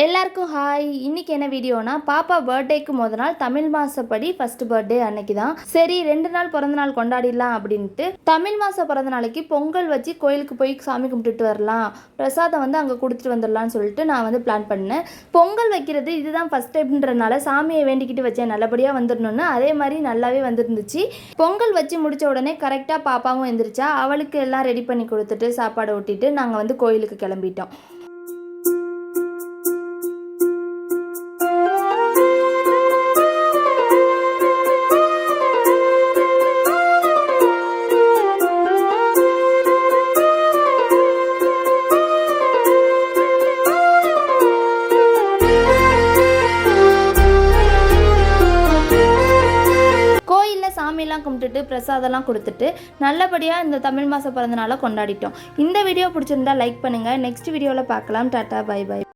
எல்லாருக்கும் ஹாய். இன்னைக்கு என்ன வீடியோனா, பாப்பா பர்த்டேக்கு முத நாள் தமிழ் மாசப்படி ஃபர்ஸ்ட் பர்த்டே அன்னைக்கு தான். சரி 2 நாள் பிறந்த நாள் கொண்டாடிடலாம் அப்படின்ட்டு தமிழ் மாச பிறந்த நாளைக்கு பொங்கல் வச்சு கோயிலுக்கு போய் சாமி கும்பிட்டுட்டு வரலாம், பிரசாதம் வந்து அங்கே கொடுத்துட்டு வந்துடலாம்னு சொல்லிட்டு நான் வந்து பிளான் பண்ணேன். பொங்கல் வைக்கிறது இதுதான் ஃபர்ஸ்ட் டைம்ன்றனால சாமியை வேண்டிக்கிட்டு வச்சேன் நல்லபடியாக வந்துடணும்னு. அதே மாதிரி நல்லாவே வந்துருந்துச்சு. பொங்கல் வச்சு முடித்த உடனே கரெக்டாக பாப்பாவும் எந்திரிச்சா. அவளுக்கு எல்லாம் ரெடி பண்ணி கொடுத்துட்டு சாப்பாடு ஊட்டிட்டு நாங்கள் வந்து கோயிலுக்கு கிளம்பிட்டோம். சாமியெல்லாம் கும்பிட்டுட்டு பிரசாதம்லாம் கொடுத்துட்டு நல்லபடியாக இந்த தமிழ் மாத பிறந்த நாளை கொண்டாடிட்டோம். இந்த வீடியோ பிடிச்சிருந்தா லைக் பண்ணுங்கள். நெக்ஸ்ட் வீடியோவில் பார்க்கலாம். Tata, bye by.